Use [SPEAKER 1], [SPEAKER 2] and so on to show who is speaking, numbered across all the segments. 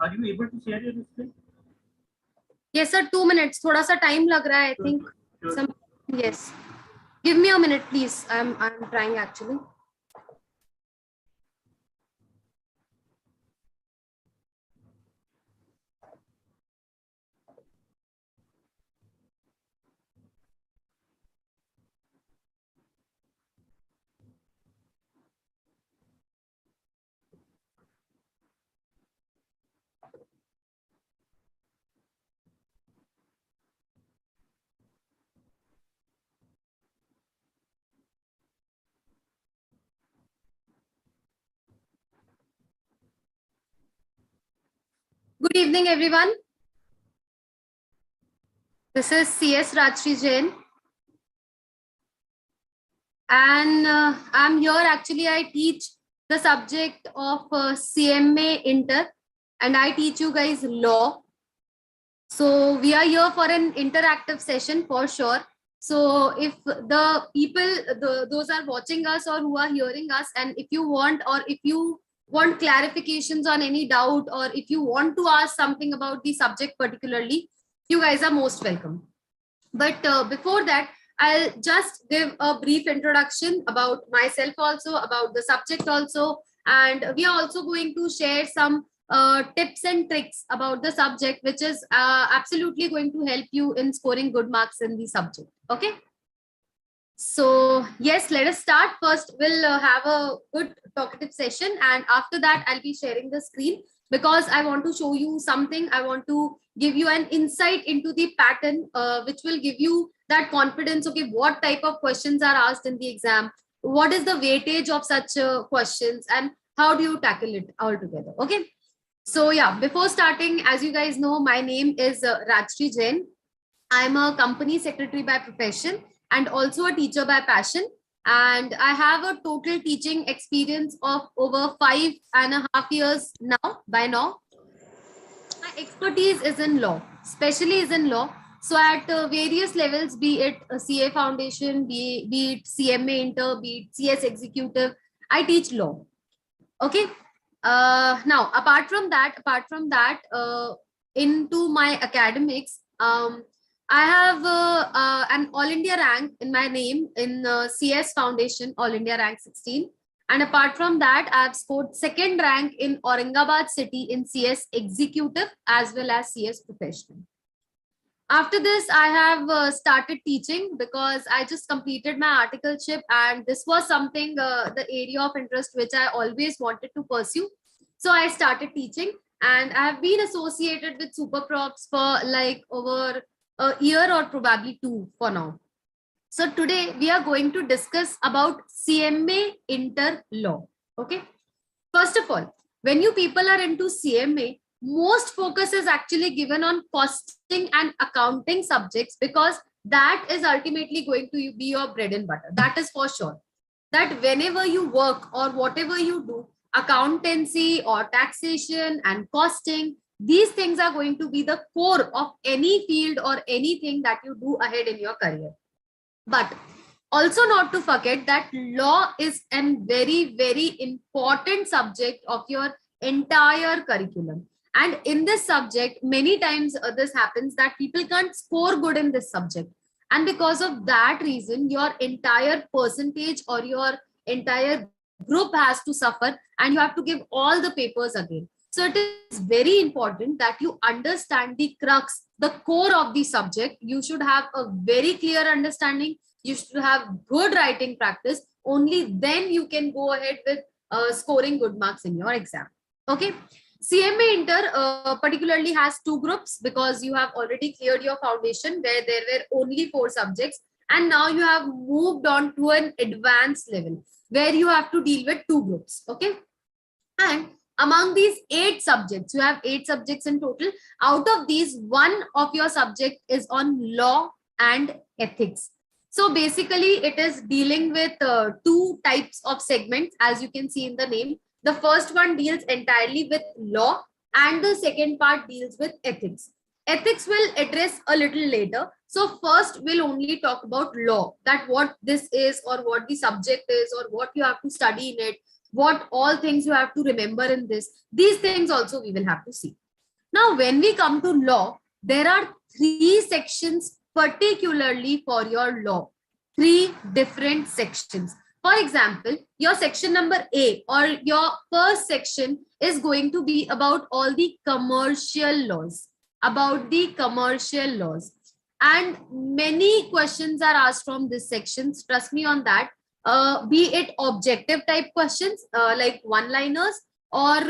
[SPEAKER 1] Are you able to share your screen?
[SPEAKER 2] Yes, sir. 2 minutes. थोड़ा सा time लग रहा है. I think some. Yes. Give me a minute, please. I'm trying actually. Good evening, everyone. This is CS Rajshree Jain. And I'm here actually, I teach the subject of CMA Inter, and I teach you guys law. So we are here for an interactive session for sure. So if the people, those are watching us or who are hearing us, and if you want, or if you want clarifications on any doubt, or if you want to ask something about the subject particularly, you guys are most welcome. But before that, I'll just give a brief introduction about myself also, about the subject also, and we are also going to share some tips and tricks about the subject, which is absolutely going to help you in scoring good marks in the subject. Okay. So yes, let us start. First, we'll have a good talkative session, and after that, I'll be sharing the screen because I want to show you something. I want to give you an insight into the pattern, which will give you that confidence. Okay, what type of questions are asked in the exam? What is the weightage of such questions, and how do you tackle it all together? Okay. So yeah, before starting, as you guys know, my name is Rajshree Jain. I'm a company secretary by profession and also a teacher by passion. And I have a total teaching experience of over 5.5 years by now. My expertise is in law, especially is in law. So at various levels, be it a CA foundation, be it CMA inter, be it CS executive, I teach law. Okay. Now, apart from that, into my academics, I have an All India rank in my name in CS Foundation, All India rank 16. And apart from that, I've scored second rank in Aurangabad city in CS Executive as well as CS Professional. After this, I have started teaching because I just completed my articleship, and this was something, the area of interest which I always wanted to pursue. So I started teaching, and I have been associated with SuperProfs for like over a year or probably 2 for now. So today we are going to discuss about CMA inter law. Okay. First of all, when you people are into CMA, most focus is actually given on costing and accounting subjects because that is ultimately going to be your bread and butter. That is for sure. That whenever you work or whatever you do, accountancy or taxation and costing, these things are going to be the core of any field or anything that you do ahead in your career. But also not to forget that law is a very, very important subject of your entire curriculum. And in this subject, many times this happens that people can't score good in this subject. And because of that reason, your entire percentage or your entire group has to suffer, and you have to give all the papers again. So it is very important that you understand the crux, the core of the subject. You should have a very clear understanding. You should have good writing practice. Only then you can go ahead with scoring good marks in your exam. Okay. CMA Inter particularly has 2 groups because you have already cleared your foundation where there were only 4 subjects, and now you have moved on to an advanced level where you have to deal with 2 groups. Okay. And among these 8 subjects, you have 8 subjects in total. Out of these, one of your subject is on law and ethics. So basically, it is dealing with 2 types of segments, as you can see in the name. The first one deals entirely with law, and the second part deals with ethics. Ethics will address a little later. So first, we'll only talk about law, that what this is or what the subject is or what you have to study in it, what all things you have to remember in this. These things also we will have to see. Now, when we come to law, there are 3 sections particularly for your law. 3 different sections. For example, your section number A or your first section is going to be about all the commercial laws. About the commercial laws. And many questions are asked from this section. Trust me on that. Be it objective type questions like one-liners, or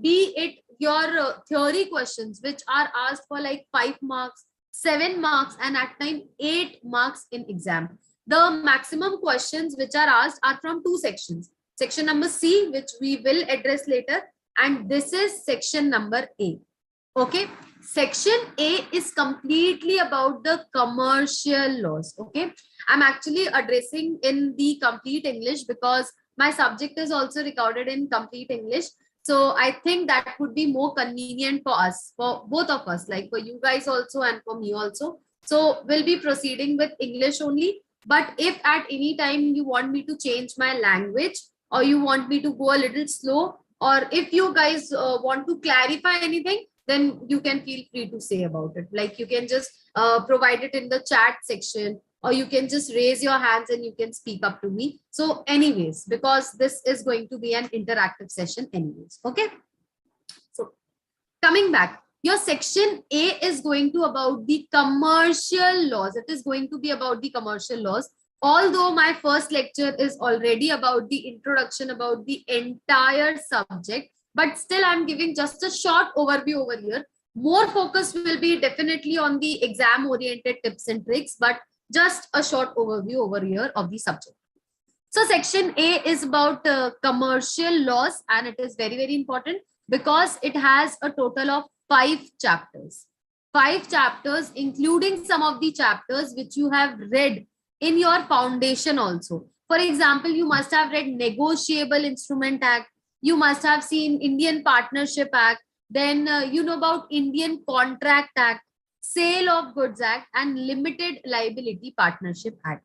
[SPEAKER 2] be it your theory questions which are asked for like 5 marks, 7 marks, and at time 8 marks in exam. The maximum questions which are asked are from 2 sections. Section number C, which we will address later, and this is section number A. Okay, section A is completely about the commercial laws. Okay, I'm actually addressing in the complete English because my subject is also recorded in complete English. So I think that would be more convenient for us, for both of us, like for you guys also and for me also. So we'll be proceeding with English only. But if at any time you want me to change my language, or you want me to go a little slow, or if you guys want to clarify anything, then you can feel free to say about it. Like you can just provide it in the chat section, or you can just raise your hands and you can speak up to me. So anyways, because this is going to be an interactive session anyways. Okay. So coming back, your section A is going to about the commercial laws. It is going to be about the commercial laws. Although my first lecture is already about the introduction about the entire subject, but still I'm giving just a short overview over here. More focus will be definitely on the exam oriented tips and tricks, but just a short overview over here of the subject. So section A is about commercial laws, and it is very, very important because it has a total of 5 chapters. 5 chapters, including some of the chapters which you have read in your foundation also. For example, you must have read Negotiable Instrument Act. You must have seen Indian Partnership Act. Then you know about Indian Contract Act, Sale of Goods Act, and Limited Liability Partnership Act.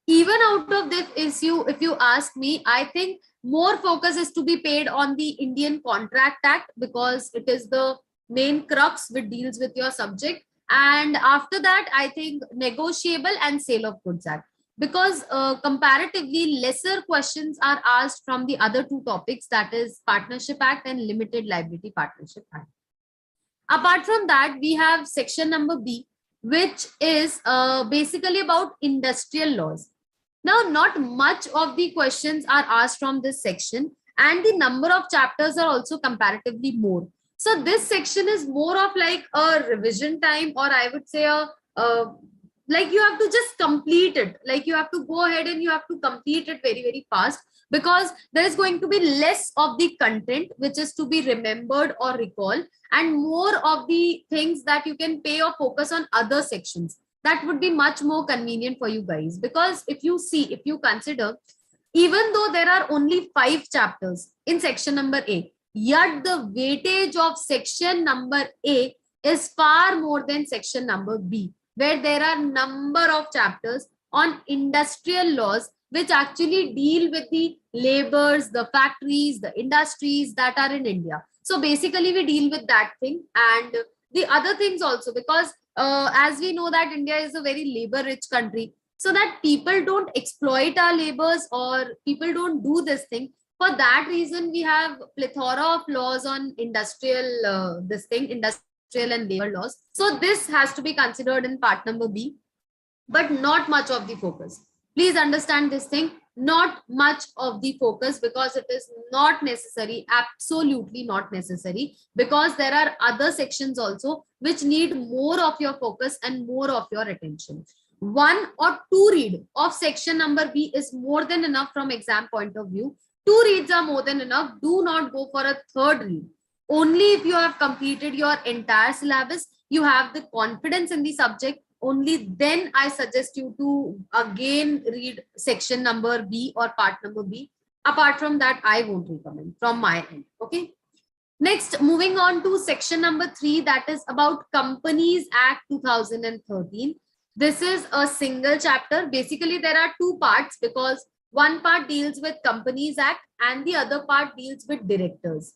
[SPEAKER 2] Even out of this issue, if you ask me, I think more focus is to be paid on the Indian Contract Act because it is the main crux which deals with your subject. And after that, I think Negotiable and Sale of Goods Act, because comparatively lesser questions are asked from the other 2 topics, that is Partnership Act and Limited Liability Partnership Act. Apart from that, we have section number B, which is basically about industrial laws. Now, not much of the questions are asked from this section, and the number of chapters are also comparatively more. So this section is more of like a revision time, or I would say like you have to just complete it. Like you have to go ahead and you have to complete it very, very fast, because there is going to be less of the content which is to be remembered or recalled, and more of the things that you can pay your focus on other sections. That would be much more convenient for you guys, because if you see, if you consider, even though there are only 5 chapters in section number A, yet the weightage of section number A is far more than section number B, where there are number of chapters on industrial laws which actually deal with the labors, the factories, the industries that are in India. So basically we deal with that thing and the other things also, because as we know that India is a very labor rich country, so that people don't exploit our labors or people don't do this thing. For that reason, we have plethora of laws on industrial industrial and labor laws. So this has to be considered in part number B, but not much of the focus. Please understand this thing, not much of the focus, because it is not necessary, absolutely not necessary, because there are other sections also which need more of your focus and more of your attention. 1 or 2 read of section number B is more than enough from exam point of view. 2 reads are more than enough. Do not go for a 3rd read. Only if you have completed your entire syllabus, you have the confidence in the subject, only then I suggest you to again read section number B or part number B. Apart from that, I won't recommend from my end. Okay. Next, moving on to section number 3, that is about Companies Act 2013. This is a single chapter. Basically, there are 2 parts, because one part deals with Companies Act and the other part deals with directors.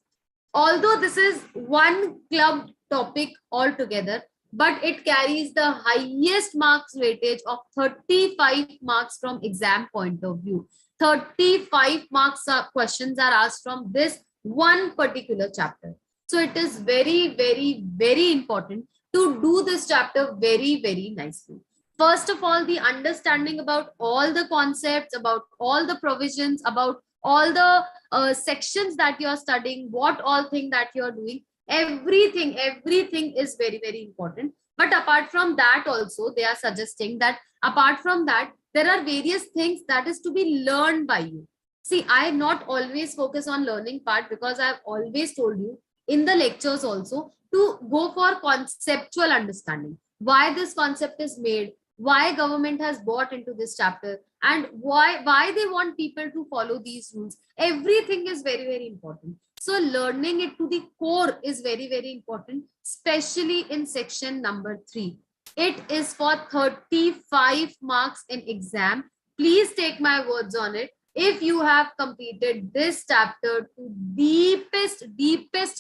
[SPEAKER 2] Although this is one club topic altogether, but it carries the highest marks weightage of 35 marks from exam point of view. 35 marks questions are asked from this one particular chapter. So it is very, very, very important to do this chapter very, very nicely. First of all, the understanding about all the concepts, about all the provisions, about all the sections that you are studying, what all thing that you are doing, everything is very, very important. But apart from that also, they are suggesting that apart from that, there are various things that is to be learned by you. See, I not always focus on learning part, because I've always told you in the lectures also to go for conceptual understanding. Why this concept is made, why government has bought into this chapter, and why they want people to follow these rules. Everything is very, very important. So learning it to the core is very, very important, especially in section number 3. It is for 35 marks in exam. Please take my words on it. If you have completed this chapter to deepest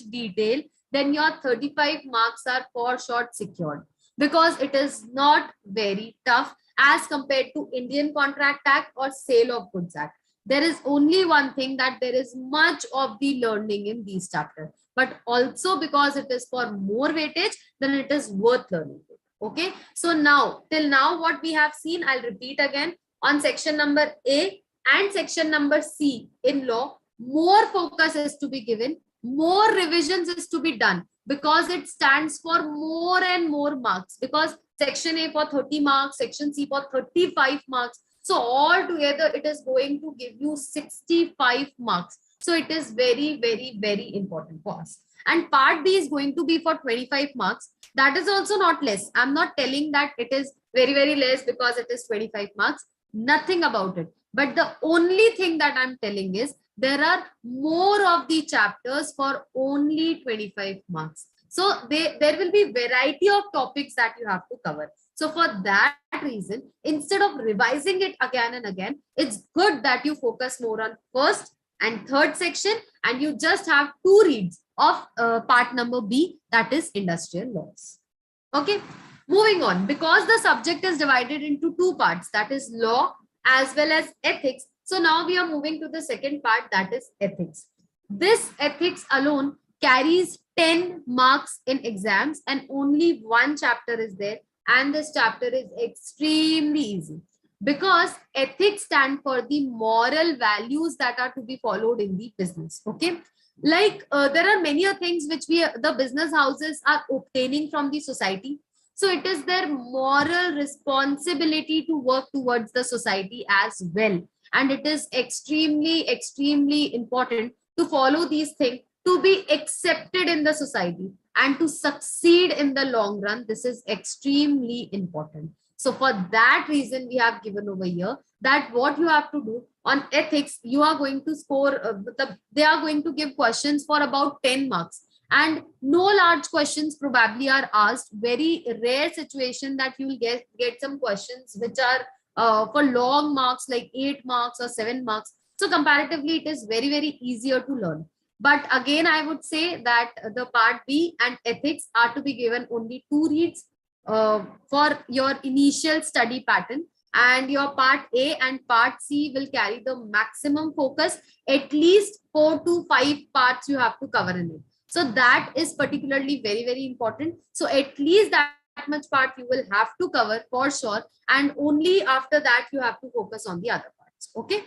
[SPEAKER 2] detail, then your 35 marks are for sure secured, because it is not very tough as compared to Indian Contract Act or Sale of Goods Act. There is only one thing, that there is much of the learning in these chapters, but also because it is for more weightage, then it is worth learning. Okay, so now till now what we have seen, I'll repeat again. On section number A and section number C in law, more focus is to be given, more revisions is to be done, because it stands for more and more marks, because section A for 30 marks, section C for 35 marks. So all together it is going to give you 65 marks. So it is very, very, very important for us. And part B is going to be for 25 marks. That is also not less. I'm not telling that it is very, very less because it is 25 marks. Nothing about it. But the only thing that I'm telling is there are more of the chapters for only 25 marks. So there will be variety of topics that you have to cover. So for that reason, instead of revising it again and again, it's good that you focus more on first and third section, and you just have 2 reads of part number B, that is industrial laws. Okay, moving on. Because the subject is divided into 2 parts, that is law as well as ethics. So now we are moving to the second part, that is ethics. This ethics alone carries 10 marks in exams, and only 1 chapter is there, and this chapter is extremely easy, because ethics stand for the moral values that are to be followed in the business. Okay, like there are many things which the business houses are obtaining from the society. So it is their moral responsibility to work towards the society as well, and it is extremely important to follow these things, to be accepted in the society and to succeed in the long run. This is extremely important. So for that reason, we have given over here that what you have to do on ethics, you are going to score, they are going to give questions for about 10 marks. And no large questions probably are asked. Very rare situation that you will get some questions which are for long marks, like 8 marks or 7 marks. So comparatively, it is very, very easier to learn. But again, I would say that the part B and ethics are to be given only 2 reads for your initial study pattern, and your part A and part C will carry the maximum focus. At least 4 to 5 parts you have to cover in it. So that is particularly very, very important. So at least that much part you will have to cover for sure, and only after that you have to focus on the other parts. Okay,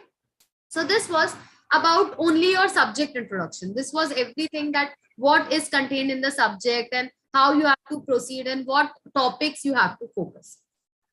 [SPEAKER 2] so this was about only your subject introduction. This was everything, that what is contained in the subject and how you have to proceed and what topics you have to focus.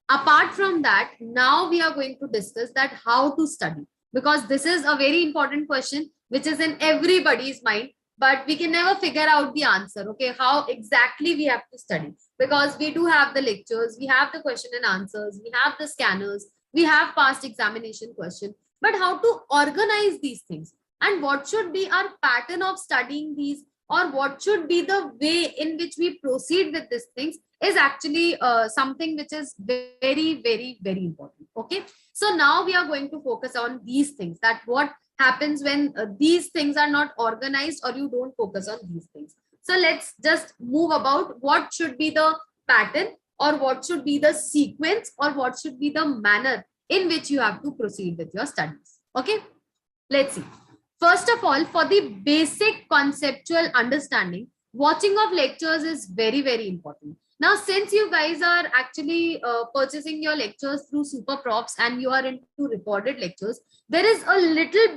[SPEAKER 2] Apart from that, now we are going to discuss that how to study, because this is a very important question which is in everybody's mind, but we can never figure out the answer. Okay, how exactly we have to study, because we do have the lectures, we have the question and answers, we have the scanners, we have past examination question, but how to organize these things, and what should be our pattern of studying these, or what should be the way in which we proceed with these things, is actually something which is very, very, very important. Okay, so now we are going to focus on these things, that what happens when these things are not organized or you don't focus on these things. So let's just move about what should be the pattern, or what should be the sequence, or what should be the manner in which you have to proceed with your studies. Okay, let's see. First of all, for the basic conceptual understanding, watching of lectures is very, very important. Now, since you guys are actually purchasing your lectures through SuperProfs and you are into recorded lectures, there is a little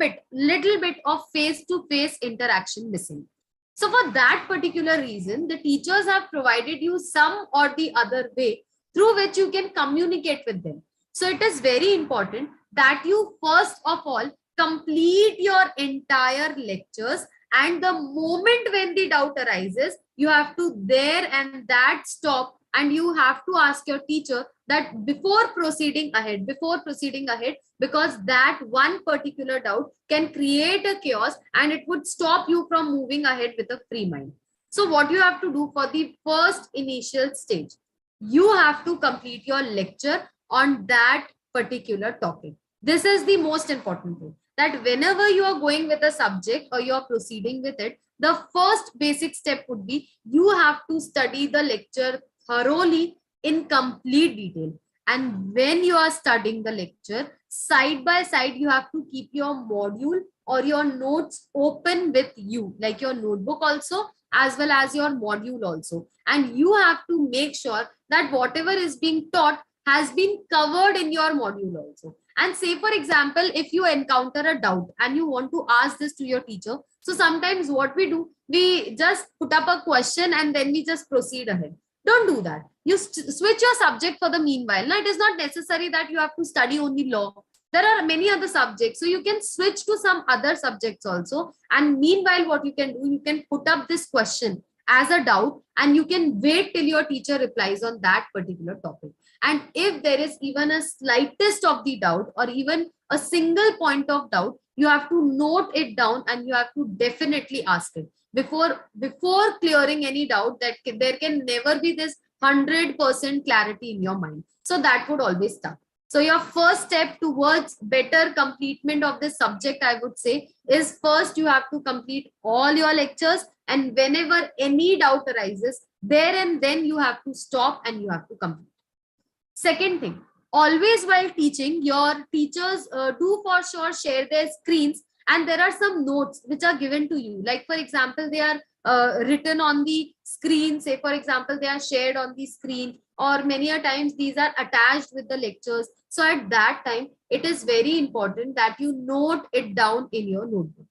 [SPEAKER 2] bit of face-to-face interaction missing. So for that particular reason, the teachers have provided you some or the other way through which you can communicate with them. So it is very important that you first of all complete your entire lectures, and the moment when the doubt arises, you have to there and that stop, and you have to ask your teacher that before proceeding ahead, because that one particular doubt can create a chaos and it would stop you from moving ahead with a free mind. So what you have to do for the first initial stage, you have to complete your lecture on that particular topic. This is the most important thing, that whenever you are going with a subject or you are proceeding with it, the first basic step would be you have to study the lecture thoroughly in complete detail. And when you are studying the lecture, side by side, you have to keep your module or your notes open with you, like your notebook also, as well as your module also. And you have to make sure that whatever is being taught has been covered in your module also. And say, for example, if you encounter a doubt and you want to ask this to your teacher, so sometimes what we do, we just put up a question and then we just proceed ahead. Don't do that. You switch your subject for the meanwhile. Now, it is not necessary that you have to study only law. There are many other subjects. So you can switch to some other subjects also. And meanwhile, what you can do, you can put up this question as a doubt and you can wait till your teacher replies on that particular topic. And if there is even a slightest of the doubt or even a single point of doubt, you have to note it down and you have to definitely ask it. Before clearing any doubt, that there can never be this 100% clarity in your mind. So that would always start. So your first step towards better completion of this subject, I would say, is first you have to complete all your lectures, and whenever any doubt arises, there and then you have to stop and you have to complete. Second thing, always while teaching, your teachers do for sure share their screens, and there are some notes which are given to you. Like for example, they are written on the screen. Say for example, they are shared on the screen, or many a times these are attached with the lectures. So at that time, it is very important that you note it down in your notebook.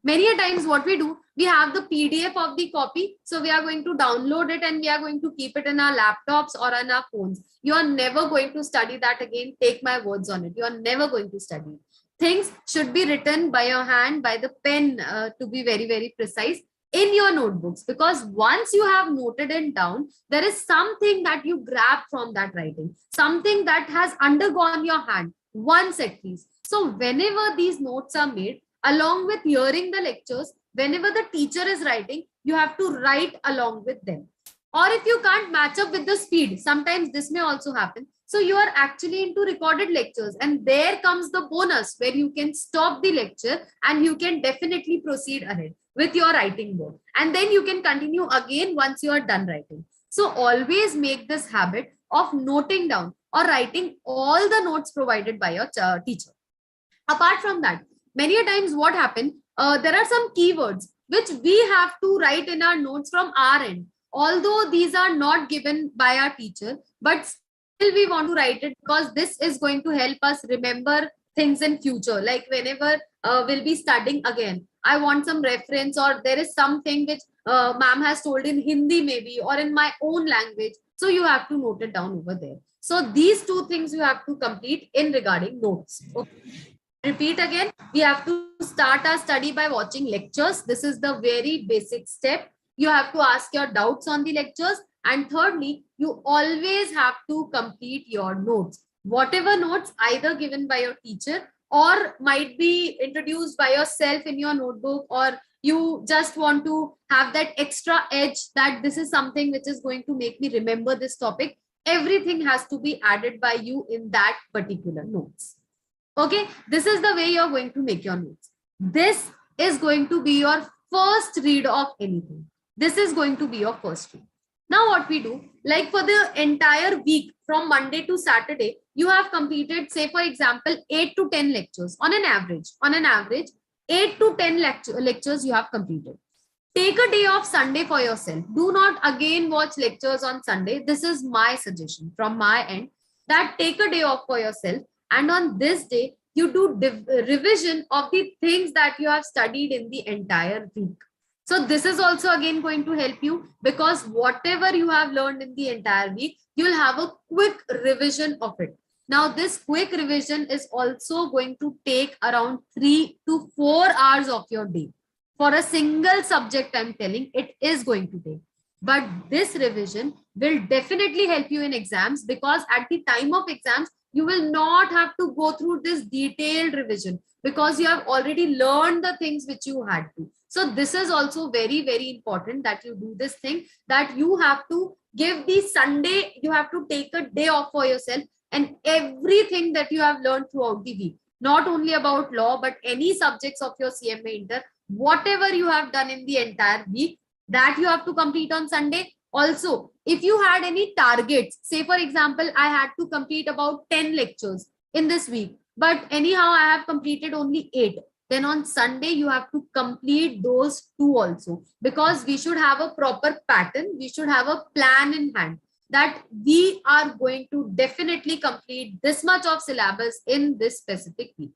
[SPEAKER 2] Many a times what we do, we have the PDF of the copy. So we are going to download it and we are going to keep it in our laptops or on our phones. You are never going to study that again. Take my words on it. You are never going to study. Things should be written by your hand, by the pen, to be very, very precise, in your notebooks, because once you have noted it down, there is something that you grab from that writing, something that has undergone your hand once at least. So whenever these notes are made, along with hearing the lectures, whenever the teacher is writing, you have to write along with them. Or if you can't match up with the speed, sometimes this may also happen. So you are actually into recorded lectures, and there comes the bonus where you can stop the lecture and you can definitely proceed ahead with your writing board. And then you can continue again once you are done writing. So always make this habit of noting down or writing all the notes provided by your teacher. Apart from that, many a times what happens, there are some keywords which we have to write in our notes from our end. Although these are not given by our teacher, but still we want to write it because this is going to help us remember things in future. Like whenever we'll be studying again, I want some reference, or there is something which ma'am has told in Hindi maybe, or in my own language. So you have to note it down over there. So these two things you have to complete in regarding notes. Okay. Repeat again, we have to start our study by watching lectures. This is the very basic step. You have to ask your doubts on the lectures. And thirdly, you always have to complete your notes. Whatever notes either given by your teacher or might be introduced by yourself in your notebook, or you just want to have that extra edge that this is something which is going to make me remember this topic. Everything has to be added by you in that particular notes. Okay, this is the way you're going to make your notes. This is going to be your first read of anything. This is going to be your first week. Now what we do, like for the entire week from Monday to Saturday, you have completed, say for example, 8 to 10 lectures on an average. 8 to 10 lectures you have completed. Take a day off Sunday for yourself. Do not again watch lectures on Sunday. This is my suggestion from my end, that take a day off for yourself. And on this day, you do revision of the things that you have studied in the entire week. So this is also again going to help you, because whatever you have learned in the entire week, you will have a quick revision of it. Now, this quick revision is also going to take around 3 to 4 hours of your day. For a single subject, I'm telling, it is going to take. But this revision will definitely help you in exams, because at the time of exams, you will not have to go through this detailed revision, because you have already learned the things which you had to. So this is also very, very important that you do this thing, that you have to give the Sunday, you have to take a day off for yourself, and everything that you have learned throughout the week, not only about law, but any subjects of your CMA Inter, whatever you have done in the entire week, that you have to complete on Sunday. Also, if you had any targets, say for example, I had to complete about 10 lectures in this week, but anyhow, I have completed only 8. Then on Sunday, you have to complete those 2 also, because we should have a proper pattern. We should have a plan in hand, that we are going to definitely complete this much of syllabus in this specific week.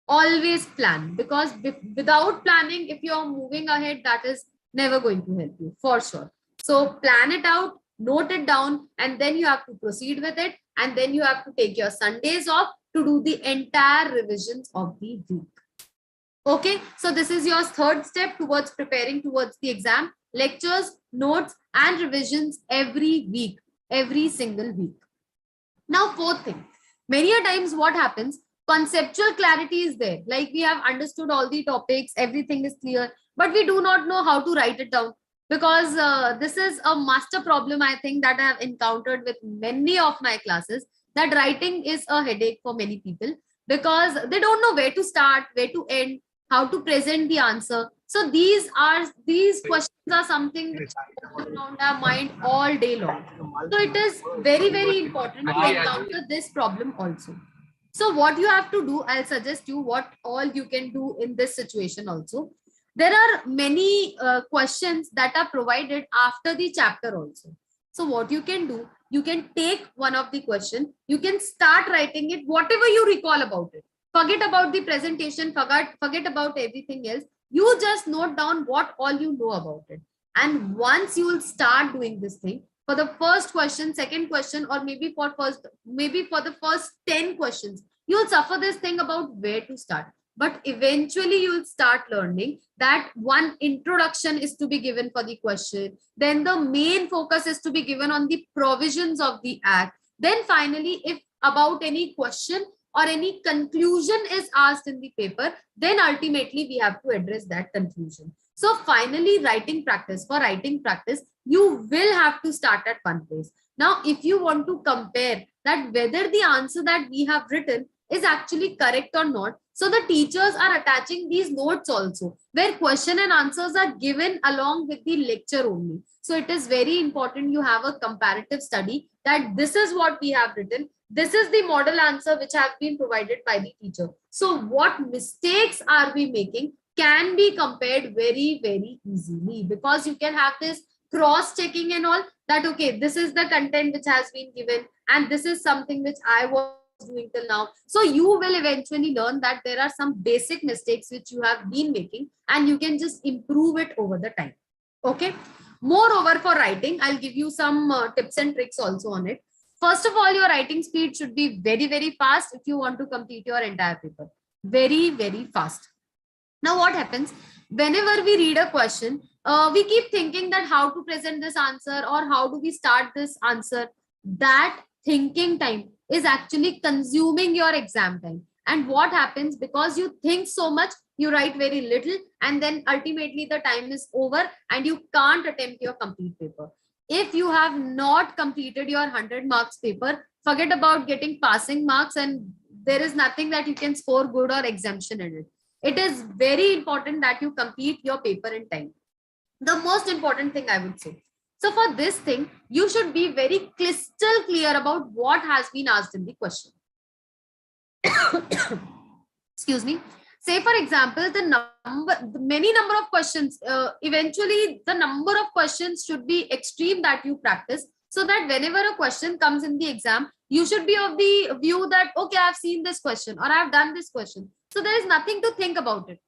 [SPEAKER 2] Always plan, because without planning, if you're moving ahead, that is never going to help you for sure. So plan it out, note it down, and then you have to proceed with it. And then you have to take your Sundays off to do the entire revisions of the week. Okay, so this is your third step towards preparing towards the exam: lectures, notes, and revisions every week, every single week. Now, fourth thing, many a times what happens, conceptual clarity is there. Like we have understood all the topics, everything is clear, but we do not know how to write it down, because this is a master problem, I think, that I have encountered with many of my classes, that writing is a headache for many people, because they don't know where to start, where to end, how to present the answer. So these questions are something which goes around our mind all day long. So it is very, very important to encounter this problem also. So what you have to do, I'll suggest you what all you can do in this situation also. There are many questions that are provided after the chapter also. So what you can do, you can take one of the question, you can start writing it, whatever you recall about it. Forget about the presentation, forget about everything else. You just note down what all you know about it. And once you will start doing this thing, for the first question, second question, or maybe for the first 10 questions, you'll suffer this thing about where to start. But eventually you'll start learning that one introduction is to be given for the question. Then the main focus is to be given on the provisions of the act. Then finally, if about any question or any conclusion is asked in the paper, then ultimately we have to address that conclusion. So finally, writing practice. For writing practice, you will have to start at one place. Now, if you want to compare that whether the answer that we have written is actually correct or not, so the teachers are attaching these notes also, where question and answers are given along with the lecture only. So it is very important you have a comparative study, that this is what we have written, this is the model answer which have been provided by the teacher. So what mistakes are we making can be compared very, very easily, because you can have this cross-checking and all, that okay, this is the content which has been given and this is something which I was doing till now. So you will eventually learn that there are some basic mistakes which you have been making, and you can just improve it over the time. Okay. Moreover, for writing, I'll give you some tips and tricks also on it. First of all, your writing speed should be very, very fast if you want to complete your entire paper. Very, very fast. Now, what happens whenever we read a question, we keep thinking that how to present this answer or how do we start this answer. That thinking time is actually consuming your exam time. And what happens, because you think so much, you write very little, and then ultimately the time is over and you can't attempt your complete paper. If you have not completed your 100 marks paper, forget about getting passing marks, and there is nothing that you can score good or exemption in it. It is very important that you complete your paper in time. The most important thing I would say. So for this thing, you should be very crystal clear about what has been asked in the question. Excuse me. Say for example, the many number of questions, eventually the number of questions should be extreme that you practice, so that whenever a question comes in the exam, you should be of the view that, okay, I've seen this question or I've done this question. So there is nothing to think about it.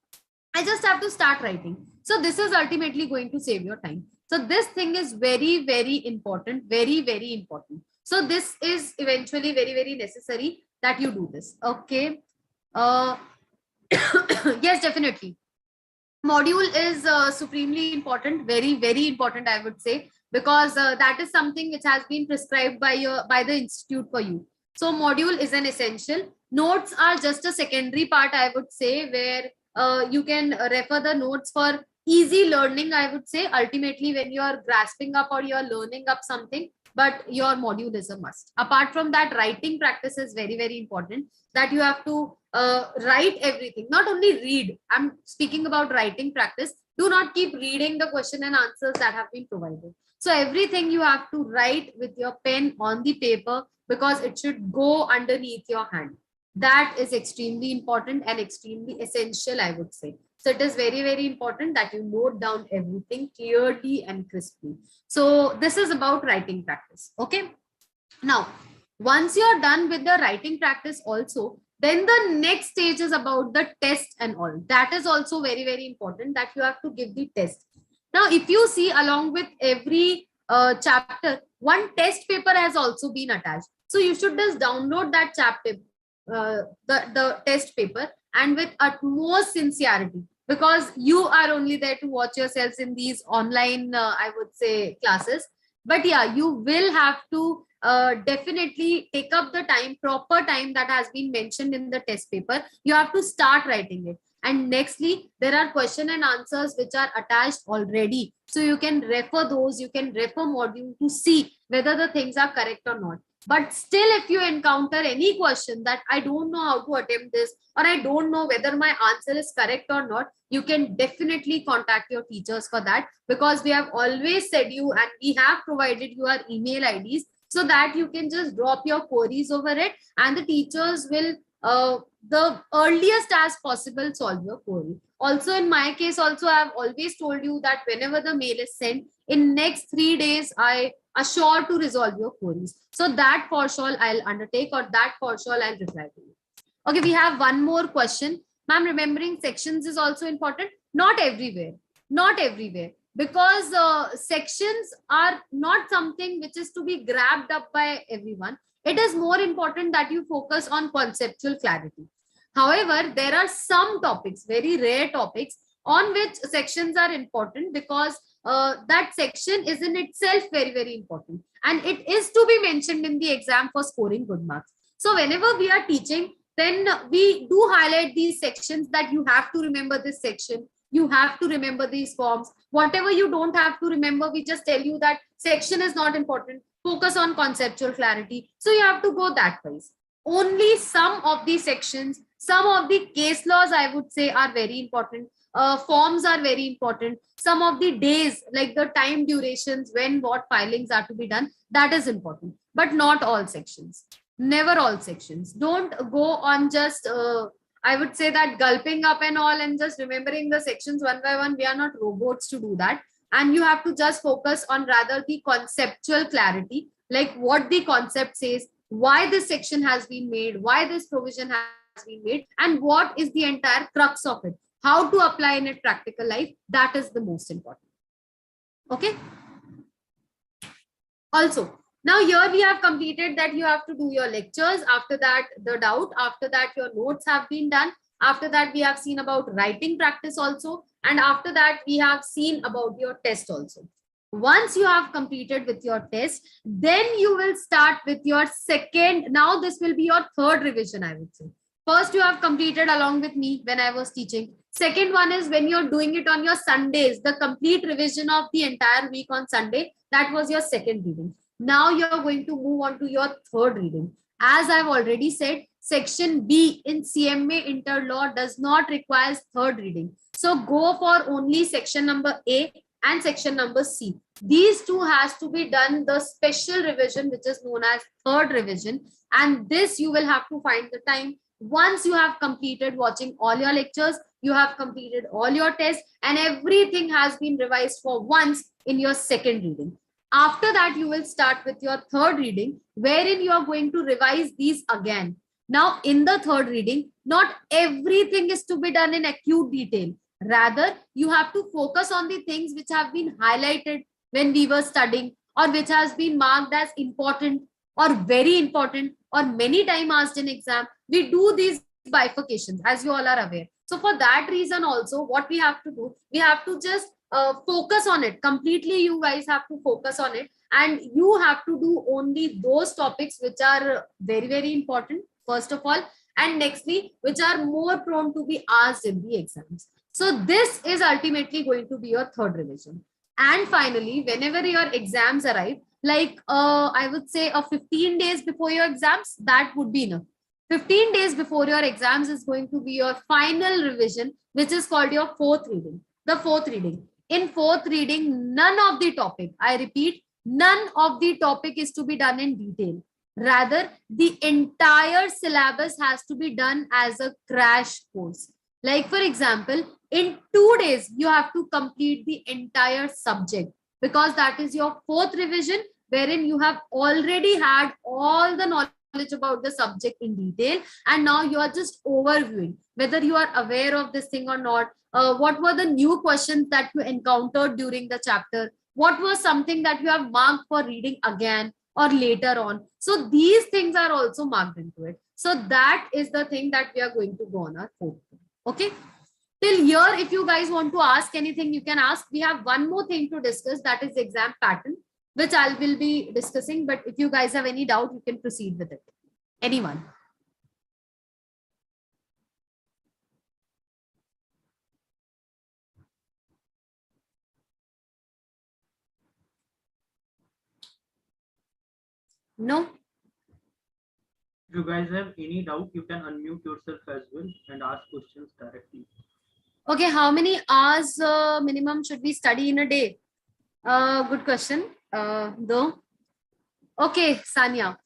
[SPEAKER 2] I just have to start writing. So this is ultimately going to save your time. So this thing is very, very important, very, very important. So this is eventually very, very necessary that you do this. Okay. Yes, definitely. Module is supremely important, very, very important, I would say, because that is something which has been prescribed by the institute for you. So module is an essential. Notes are just a secondary part, I would say, where you can refer the notes for easy learning, I would say. Ultimately, when you are grasping up or you are learning up something, but your module is a must. Apart from that, writing practice is very, very important, that you have to write everything, not only read. I'm speaking about writing practice. Do not keep reading the question and answers that have been provided. So everything you have to write with your pen on the paper, because it should go underneath your hand. That is extremely important and extremely essential, I would say. So it is very, very important that you note down everything clearly and crisply. So this is about writing practice. Okay. Now, once you're done with the writing practice also, then the next stage is about the test and all. That is also very, very important, that you have to give the test. Now, if you see, along with every chapter, one test paper has also been attached. So you should just download that chapter, the test paper, and with utmost sincerity, because you are only there to watch yourselves in these online, I would say, classes. But yeah, you will have to definitely take up the time, proper time that has been mentioned in the test paper. You have to start writing it. And nextly, there are question and answers which are attached already. So you can refer those, you can refer module to see whether the things are correct or not. But still, if you encounter any question that I don't know how to attempt this, or I don't know whether my answer is correct or not, you can definitely contact your teachers for that, because we have always said you, and we have provided your email IDs, so that you can just drop your queries over it, and the teachers will the earliest as possible solve your query. Also, in my case also, I have always told you that whenever the mail is sent, in next 3 days, I assure to resolve your queries. So that for sure I'll undertake, or that for sure I'll reply to you. Okay, we have one more question. Ma'am, remembering sections is also important. Not everywhere. Not everywhere. Because sections are not something which is to be grabbed up by everyone. It is more important that you focus on conceptual clarity. However, there are some topics, very rare topics, on which sections are important, because that section is in itself very, very important. And it is to be mentioned in the exam for scoring good marks. So whenever we are teaching, then we do highlight these sections, that you have to remember this section. You have to remember these forms. Whatever you don't have to remember, we just tell you that section is not important. Focus on conceptual clarity. So you have to go that ways. Only some of the sections, some of the case laws, I would say, are very important. Forms are very important. Some of the days, like the time durations, when what filings are to be done, that is important. But not all sections. Never all sections. Don't go on just I would say that gulping up and all and just remembering the sections one by one. We are not robots to do that. And you have to just focus on rather the conceptual clarity, like what the concept says, why this section has been made, why this provision has been made, and what is the entire crux of it, how to apply in a practical life. That is the most important. Okay. Also, now here we have completed that you have to do your lectures. After that, the doubt. After that, your notes have been done. After that, we have seen about writing practice also. And after that, we have seen about your test also. Once you have completed with your test, then you will start with your second. Now this will be your third revision, I would say. First, you have completed along with me when I was teaching. Second one is when you're doing it on your Sundays, the complete revision of the entire week on Sunday. That was your second reading. Now you're going to move on to your third reading. As I've already said, section B in CMA Interlaw does not require third reading. So go for only section number A. and section number C. These two has to be done the special revision, which is known as third revision. And this you will have to find the time once you have completed watching all your lectures, you have completed all your tests, and everything has been revised for once in your second reading. After that, you will start with your third reading, wherein you are going to revise these again. Now, in the third reading, not everything is to be done in acute detail. Rather, you have to focus on the things which have been highlighted when we were studying, or which has been marked as important or very important or many times asked in exam. We do these bifurcations, as you all are aware. So for that reason also, what we have to do, we have to just focus on it completely. You guys have to focus on it, and you have to do only those topics which are very, very important, first of all, and nextly, which are more prone to be asked in the exams. So this is ultimately going to be your third revision. And finally, whenever your exams arrive, like I would say a 15 days before your exams, that would be enough. 15 days before your exams is going to be your final revision, which is called your fourth reading. The fourth reading. In fourth reading, none of the topic, I repeat, none of the topic is to be done in detail. Rather, the entire syllabus has to be done as a crash course. Like for example, in 2 days, you have to complete the entire subject, because that is your fourth revision, wherein you have already had all the knowledge about the subject in detail, and now you are just overviewing whether you are aware of this thing or not. What were the new questions that you encountered during the chapter? What was something that you have marked for reading again or later on? So these things are also marked into it. So that is the thing that we are going to go on our fourth. Okay. Till here, if you guys want to ask anything, you can ask. We have one more thing to discuss, that is exam pattern, which I will be discussing. But if you guys have any doubt, you can proceed with it. Anyone? No?
[SPEAKER 1] If you guys have any doubt, you can unmute yourself as well and ask questions directly.
[SPEAKER 2] Okay, how many hours minimum should we study in a day? Good question. Though. Okay, Sanya.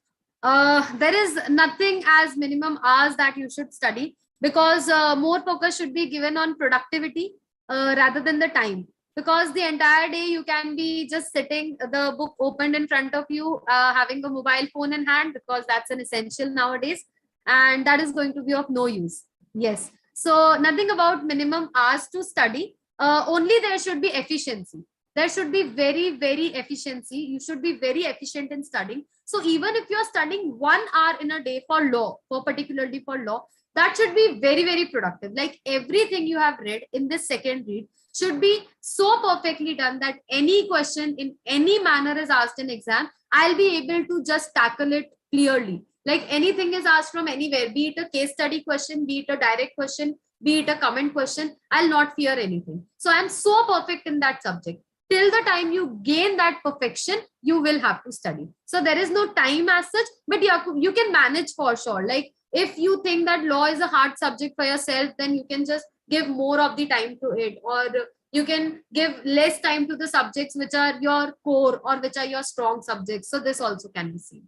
[SPEAKER 2] There is nothing as minimum hours that you should study, because more focus should be given on productivity rather than the time. Because the entire day you can be just sitting, the book opened in front of you, having a mobile phone in hand, because that's an essential nowadays, and that is going to be of no use. Yes. So nothing about minimum hours to study. Only there should be efficiency. There should be very, very efficiency. You should be very efficient in studying. So even if you're studying 1 hour in a day for law, for particularly for law, that should be very, very productive. Like everything you have read in this second read should be so perfectly done that any question in any manner is asked in exam, I'll be able to just tackle it clearly. Like anything is asked from anywhere, be it a case study question, be it a direct question, be it a comment question, I'll not fear anything. So I'm so perfect in that subject. Till the time you gain that perfection, you will have to study. So there is no time as such, but you can manage for sure. Like if you think that law is a hard subject for yourself, then you can just give more of the time to it, or you can give less time to the subjects which are your core or which are your strong subjects. So this also can be seen.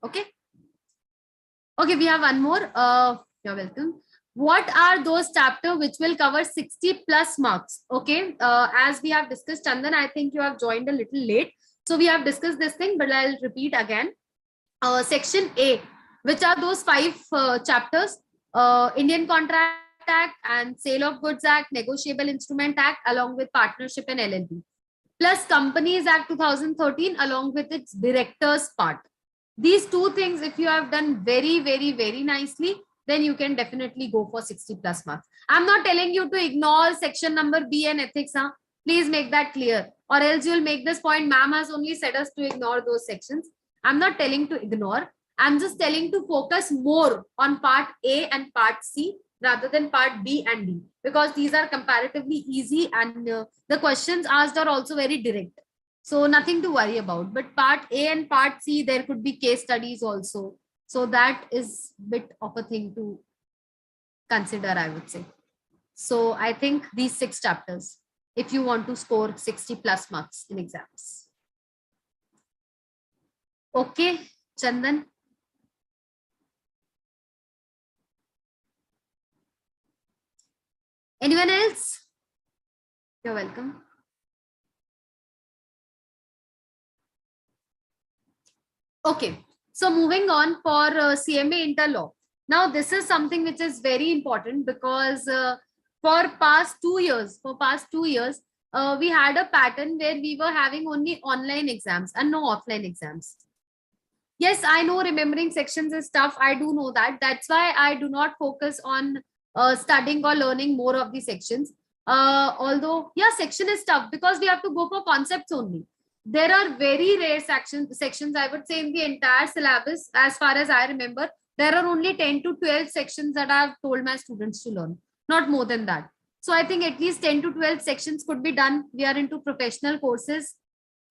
[SPEAKER 2] Okay. Okay, we have one more. You're welcome. What are those chapters which will cover 60 plus marks? Okay, as we have discussed, Chandan, I think you have joined a little late. So we have discussed this thing, but I'll repeat again. Section A, which are those 5 chapters, Indian Contract Act and Sale of Goods Act, Negotiable Instrument Act, along with Partnership and LLP, plus Companies Act 2013, along with its directors part. These 2 things, if you have done very, very, very nicely, then you can definitely go for 60 plus marks. I'm not telling you to ignore section number B and ethics. Huh? Please make that clear, or else you'll make this point. Ma'am has only said us to ignore those sections. I'm not telling to ignore. I'm just telling to focus more on part A and part C rather than part B and D, because these are comparatively easy, and the questions asked are also very direct. So nothing to worry about. But part A and part C, there could be case studies also. So that is a bit of a thing to consider, I would say. So I think these 6 chapters. if you want to score 60 plus marks in exams. Okay, Chandan. Anyone else? You're welcome. Okay, so moving on for CMA interlaw. Now, this is something which is very important because for past 2 years, we had a pattern where we were having only online exams and no offline exams. Yes, I know remembering sections is tough. I do know that. That's why I do not focus on studying or learning more of the sections. Although, yeah, section is tough because we have to go for concepts only. There are very rare sections, I would say, in the entire syllabus. As far as I remember, there are only 10 to 12 sections that I've told my students to learn, not more than that. So I think at least 10 to 12 sections could be done. We are into professional courses.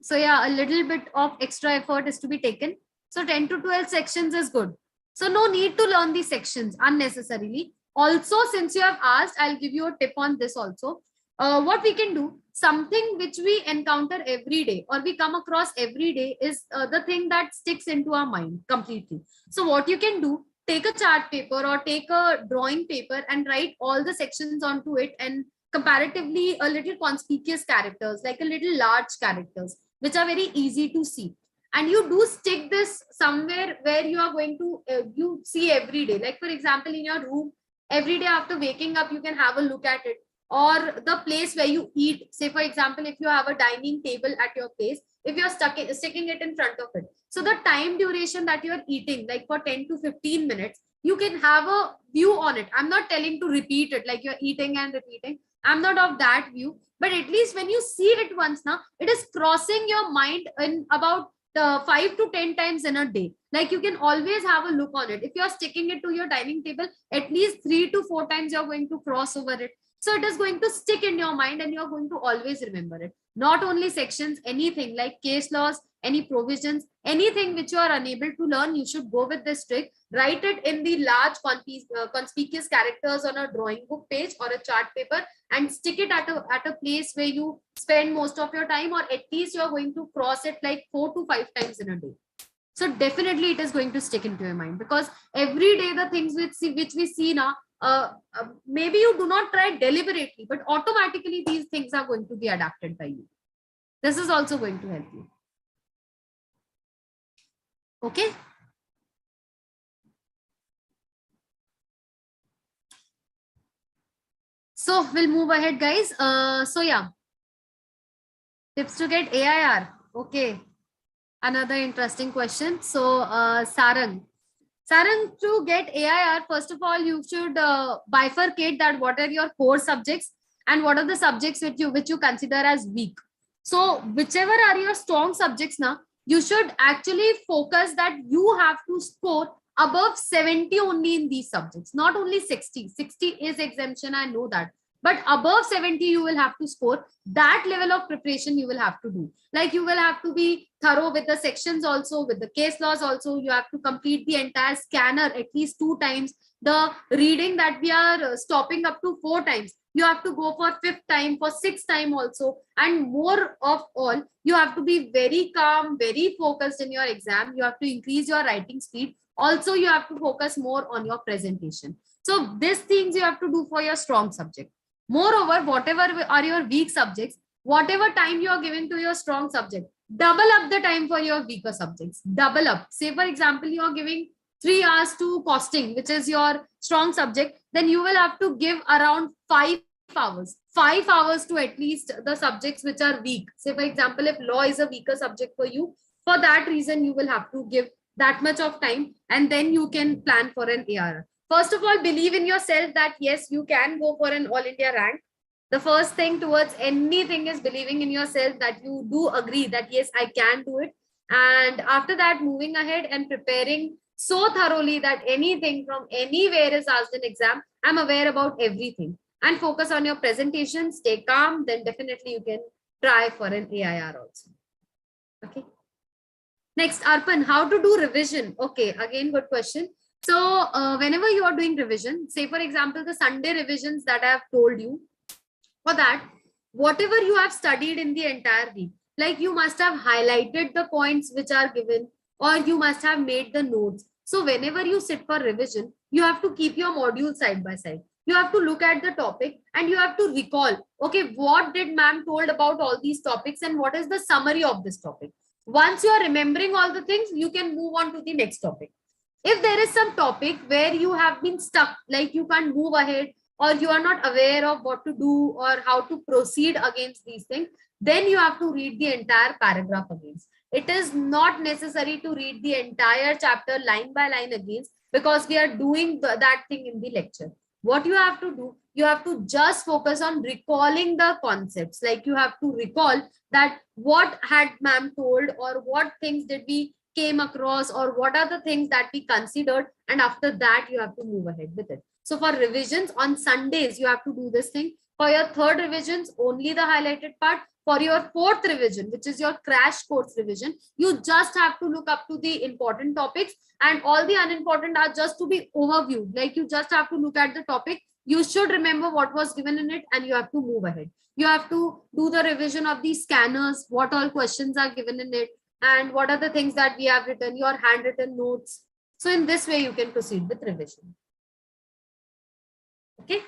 [SPEAKER 2] So yeah, a little bit of extra effort is to be taken. So 10 to 12 sections is good. So no need to learn these sections unnecessarily. Also, since you have asked, I'll give you a tip on this also. What we can do, something which we encounter every day or we come across every day is the thing that sticks into our mind completely. So what you can do, take a chart paper or take a drawing paper and write all the sections onto it, and comparatively a little conspicuous characters, like a little large characters, which are very easy to see. And you do stick this somewhere where you are going to you see every day. Like for example, in your room, every day after waking up, you can have a look at it. Or the place where you eat, say for example, if you have a dining table at your place, if you're sticking it in front of it, so the time duration that you're eating, like for 10 to 15 minutes, you can have a view on it. I'm not telling to repeat it like you're eating and repeating. I'm not of that view, but at least when you see it once now, it is crossing your mind in about 5 to 10 times in a day. Like you can always have a look on it. If you're sticking it to your dining table, at least 3 to 4 times you're going to cross over it. So it is going to stick in your mind and you're going to always remember it. Not only sections, anything like case laws, any provisions, anything which you are unable to learn, you should go with this trick. Write it in the large conspicuous characters on a drawing book page or a chart paper, and stick it at a place where you spend most of your time, or at least you're going to cross it like 4 to 5 times in a day. So definitely it is going to stick into your mind, because every day the things which we see now, maybe you do not try deliberately, but automatically these things are going to be adapted by you. This is also going to help you. Okay. So we'll move ahead, guys. So yeah, tips to get AIR. Okay. Another interesting question. So Sarang, to get AIR, first of all, you should bifurcate that what are your core subjects and what are the subjects which you consider as weak. So whichever are your strong subjects now, you should actually focus that you have to score above 70 only in these subjects, not only 60. 60 is exemption, I know that. But above 70, you will have to score. That level of preparation you will have to do. Like you will have to be thorough with the sections also, with the case laws also. You have to complete the entire scanner at least 2 times. The reading that we are stopping up to 4 times, you have to go for 5th time, for 6th time also. And more of all, you have to be very calm, very focused in your exam. You have to increase your writing speed. Also, you have to focus more on your presentation. So these things you have to do for your strong subject. Moreover, whatever are your weak subjects, whatever time you are giving to your strong subject, double up the time for your weaker subjects. Double up. Say, for example, you are giving 3 hours to costing, which is your strong subject, then you will have to give around 5 hours. 5 hours to at least the subjects which are weak. Say, for example, if law is a weaker subject for you, for that reason, you will have to give that much of time, and then you can plan for an AR. First of all, believe in yourself that yes, you can go for an all India rank. The first thing towards anything is believing in yourself that you do agree that yes, I can do it. And after that, moving ahead and preparing so thoroughly that anything from anywhere is asked in exam, I'm aware about everything. And focus on your presentation, stay calm, then definitely you can try for an AIR also. Okay. Next, Arpan, how to do revision? Okay, again, good question. So whenever you are doing revision, say for example, the Sunday revisions that I have told you, for that, whatever you have studied in the entire week, like you must have highlighted the points which are given, or you must have made the notes. So whenever you sit for revision, you have to keep your module side by side. You have to look at the topic and you have to recall, okay, what did ma'am told about all these topics and what is the summary of this topic. Once you are remembering all the things, you can move on to the next topic. If there is some topic where you have been stuck, like you can't move ahead, or you are not aware of what to do or how to proceed against these things, then you have to read the entire paragraph again. It is not necessary to read the entire chapter line by line again, because we are doing that thing in the lecture. What you have to do, you have to just focus on recalling the concepts. Like you have to recall that what had ma'am told, or what things did we came across, or what are the things that we considered, and after that you have to move ahead with it. So for revisions on Sundays, you have to do this thing. For your third revisions, only the highlighted part. For your fourth revision, which is your crash course revision, you just have to look up to the important topics, and all the unimportant are just to be overviewed. Like you just have to look at the topic, you should remember what was given in it, and you have to move ahead. You have to do the revision of the scanners, what all questions are given in it, and what are the things that we have written, your handwritten notes. So in this way, you can proceed with revision. Okay.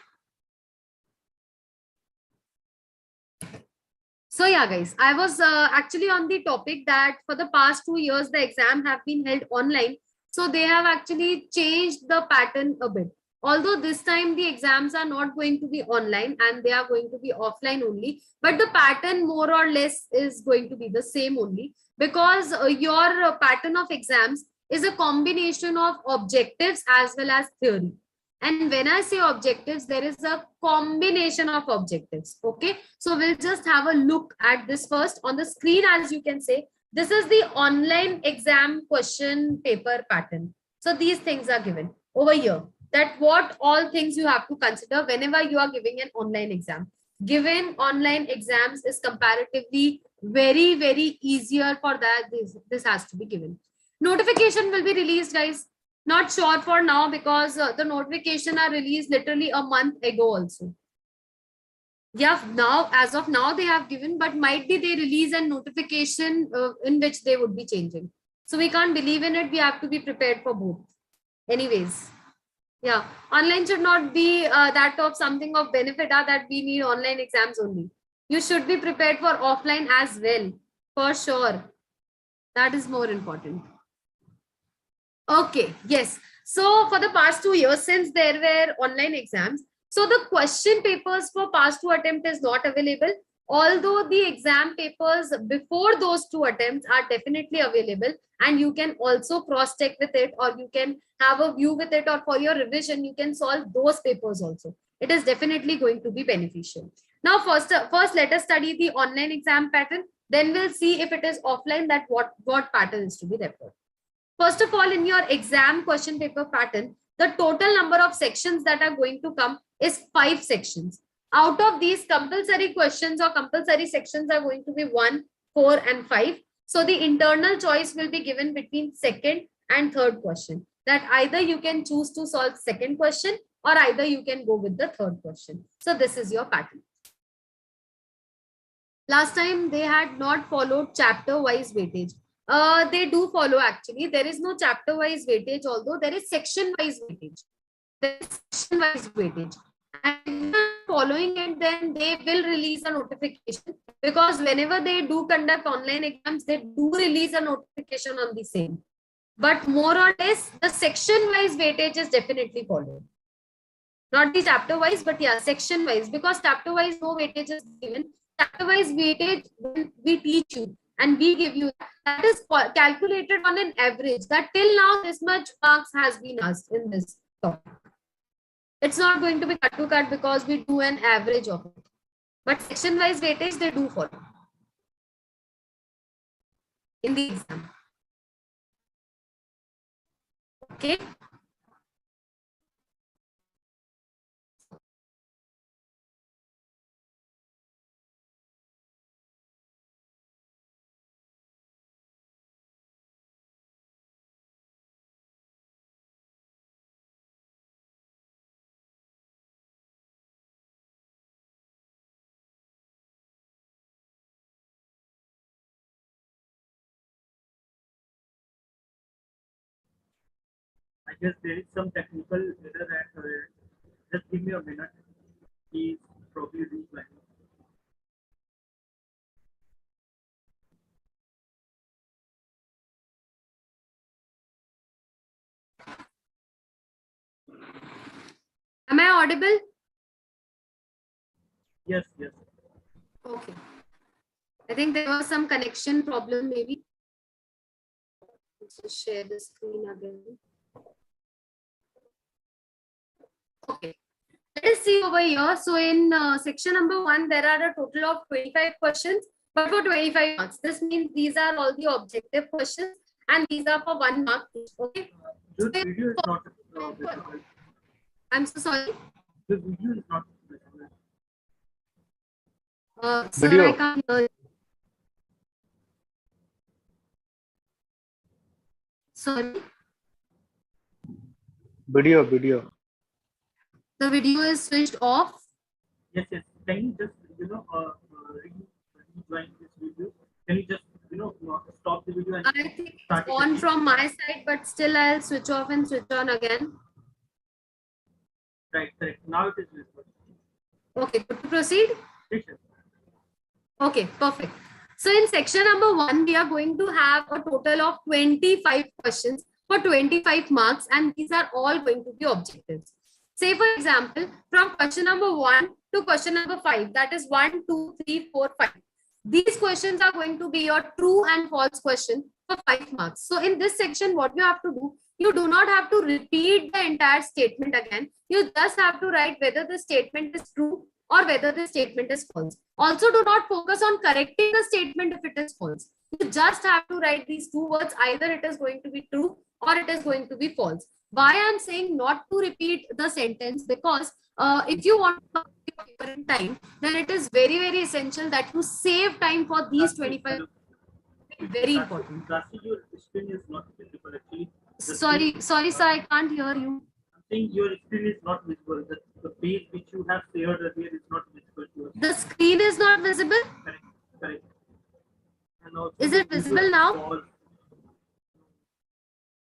[SPEAKER 2] So yeah, guys, I was actually on the topic that for the past 2 years, the exam have been held online. So they have actually changed the pattern a bit. Although this time the exams are not going to be online and they are going to be offline only, but the pattern more or less is going to be the same only, because your pattern of exams is a combination of objectives as well as theory. And when I say objectives, there is a combination of objectives. Okay. So we'll just have a look at this first on the screen. As you can say, this is the online exam question paper pattern. So these things are given over here, that what all things you have to consider whenever you are giving an online exam. Given online exams is comparatively very, very easier for that. This has to be given. Notification will be released, guys. Not sure for now, because the notification are released literally a month ago also. Yeah, now as of now they have given, but might be they release a notification in which they would be changing. So we can't believe in it. We have to be prepared for both. Anyways, yeah, online should not be that of something of benefit that we need online exams only. You should be prepared for offline as well, for sure. That is more important. Okay, yes. So for the past 2 years, since there were online exams, so the question papers for past two attempts is not available. Although the exam papers before those two attempts are definitely available, and you can also cross check with it, or you can have a view with it, or for your revision, you can solve those papers also. It is definitely going to be beneficial. Now, first let us study the online exam pattern. Then we'll see if it is offline, that what pattern is to be referred. First of all, in your exam question paper pattern, the total number of sections that are going to come is 5 sections. Out of these, compulsory questions or compulsory sections are going to be 1, 4, and 5. So the internal choice will be given between second and third question. That either you can choose to solve second question, or either you can go with the third question. So this is your pattern. Last time they had not followed chapter wise weightage. They do follow actually. There is no chapter wise weightage, although there is section wise weightage. There is section wise weightage. And following it, then they will release a notification, because whenever they do conduct online exams, they do release a notification on the same. But more or less, the section wise weightage is definitely followed. Not the chapter wise, but yeah, section wise, because chapter wise no weightage is given. Chapter wise weightage, when we teach you and we give you, that is calculated on an average, that till now this much marks has been asked in this topic. It's not going to be cut to cut, because we do an average of it. But section wise weightage they do follow in the exam. Okay.
[SPEAKER 1] I guess there is some technical error at just give me a minute. He's probably replanning.
[SPEAKER 2] Am I audible?
[SPEAKER 1] Yes, yes.
[SPEAKER 2] Okay. I think there was some connection problem maybe. Let's just share the screen again. Okay. Let us see over here. So in section number 1, there are a total of 25 questions, but for 25 marks. This means these are all the objective questions and these are for 1 mark each. Okay.
[SPEAKER 1] Your
[SPEAKER 2] So
[SPEAKER 1] video is not visible.
[SPEAKER 2] I'm so sorry.
[SPEAKER 1] The video is not visible.
[SPEAKER 2] Sir,
[SPEAKER 3] Video.
[SPEAKER 2] I can't hear you. Sorry.
[SPEAKER 3] Video.
[SPEAKER 2] The video is switched off.
[SPEAKER 1] Yes, yes. Can you just rejoin this video? Can you just stop the video and
[SPEAKER 2] I think it's
[SPEAKER 1] start it
[SPEAKER 2] on
[SPEAKER 1] again?
[SPEAKER 2] from my side, but still I'll switch off and switch on again.
[SPEAKER 1] Right, correct. Now it is visible.
[SPEAKER 2] Okay, good to proceed.
[SPEAKER 1] Yes, yes.
[SPEAKER 2] Okay, perfect. So in section number 1, we are going to have a total of 25 questions for 25 marks, and these are all going to be objectives. Say, for example, from question number 1 to question number 5, that is 1, 2, 3, 4, 5. These questions are going to be your true and false question for 5 marks. So in this section, what you have to do, you do not have to repeat the entire statement again. You just have to write whether the statement is true or whether the statement is false. Also, do not focus on correcting the statement if it is false. You just have to write these two words, either it is going to be true or it is going to be false. Why I'm saying not to repeat the sentence, because if you want to complete your paper in time, then it is very, very essential that you save time for these 25. Very important.
[SPEAKER 1] Rajshree, your screen is not visible actually.
[SPEAKER 2] Sorry, sir, I can't hear you.
[SPEAKER 1] I'm saying your screen is not visible. The page which you have shared earlier is not visible to us.
[SPEAKER 2] The screen is not visible.
[SPEAKER 1] Correct, correct. And also
[SPEAKER 2] Is it visible now?
[SPEAKER 1] Pause.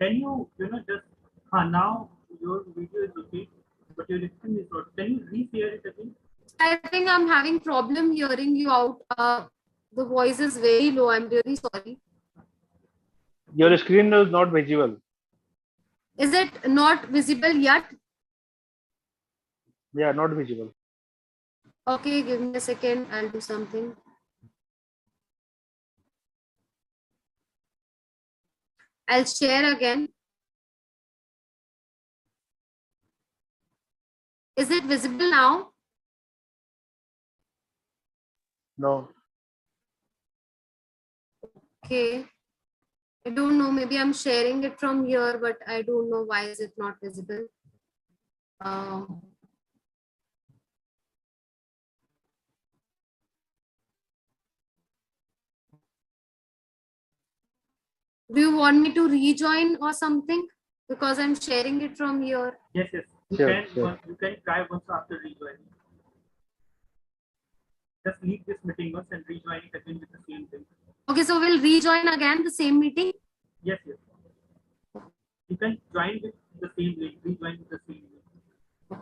[SPEAKER 1] Can you, just now your video is okay, but your screen is not. Can you re-share it again?
[SPEAKER 2] I think I'm having problem hearing you out. The voice is very low. I'm really sorry.
[SPEAKER 3] Your screen is not visible.
[SPEAKER 2] Is it not visible yet?
[SPEAKER 3] Yeah, not visible.
[SPEAKER 2] Okay, give me a second. I'll do something. I'll share again. Is it visible now?
[SPEAKER 3] No.
[SPEAKER 2] Okay. I don't know. Maybe I'm sharing it from here, but I don't know why is it not visible. Do you want me to rejoin or something? Because I'm sharing it from here.
[SPEAKER 1] Yes, yes.
[SPEAKER 3] Sure.
[SPEAKER 1] You can try once after rejoining. Just leave this meeting once and rejoin it again with the same thing.
[SPEAKER 2] Okay, so we'll rejoin again the same meeting.
[SPEAKER 1] Yes, yes. You can join with the same link, rejoin with the same link.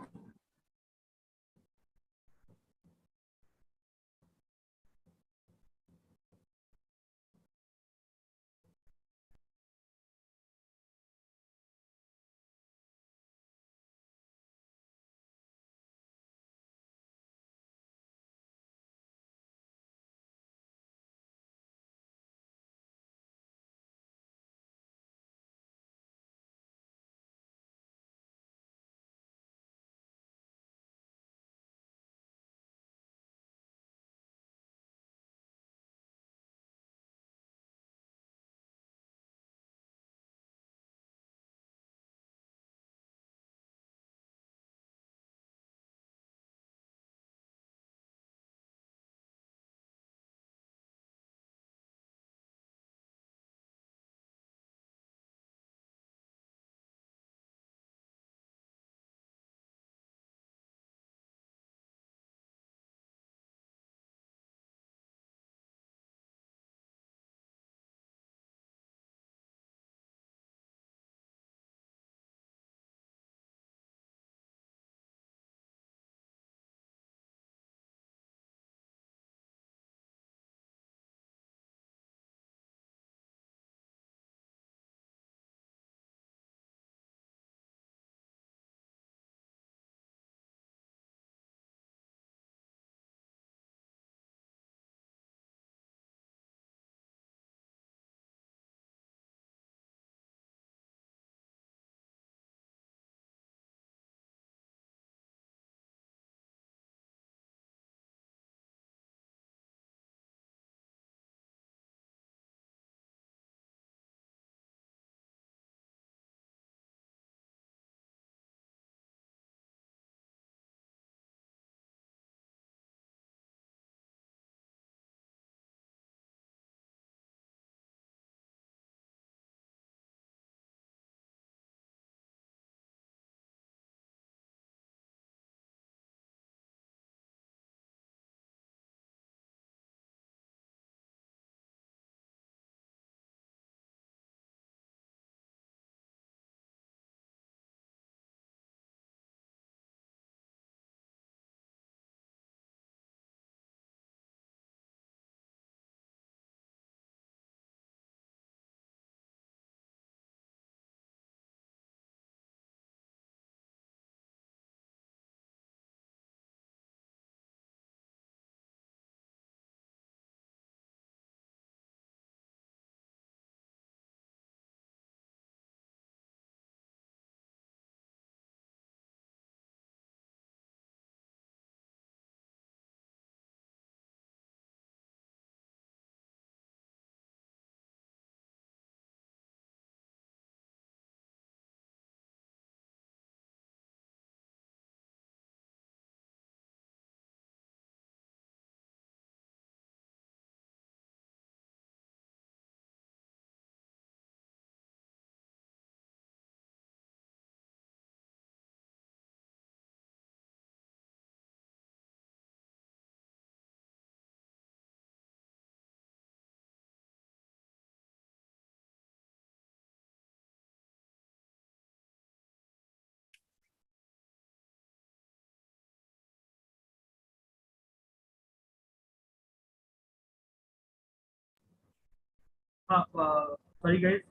[SPEAKER 1] Sorry guys,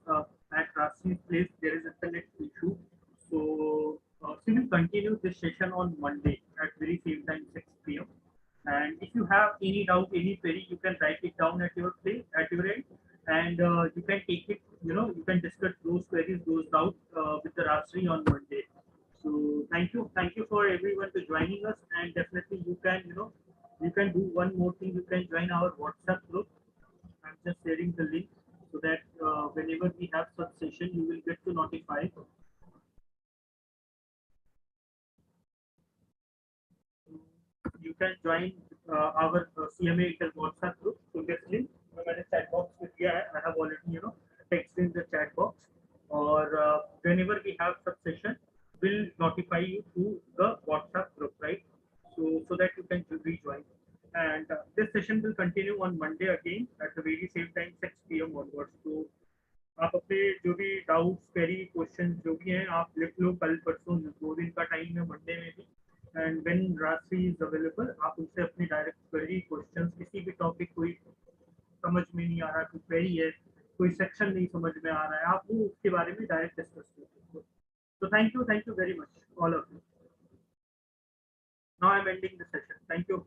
[SPEAKER 1] at Rajshree's place there is internet issue. So we will continue this session on Monday at very same time 6 p.m. And if you have any doubt, any query, you can write it down at your place, at your end, and you can take it. You can discuss those queries, those doubts with the Rajshree on Monday. So thank you for everyone to joining us, and definitely you can do one more thing. You can join our WhatsApp group. I'm just sharing the link so that whenever we have such session, you will get to notify. You can join our CMA Inter WhatsApp group. So this link, मैंने chat box में दिया है. I have already text in the chat box. Or whenever we have such session, will notify you through the WhatsApp group, right? So that you can rejoin. And this session will continue on Monday again at the very same time 6 p.m. onwards. So आप अपने जो भी doubts query question जो भी हैं आप लिख लो कल परसों 2 दिन का टाइम है मंडे में भी एंड व्हेन राशि इज अवेलेबल आप उनसे अपनी डायरेक्ट क्वेरी क्वेश्चन किसी भी टॉपिक कोई समझ में नहीं आ रहा कोई क्वेरी है कोई सेक्शन नहीं समझ में आ रहा है आप वो उसके बारे में डायरेक्ट डिस्कस कर सकते हो तो thank you very much all of you now I am ending the session thank you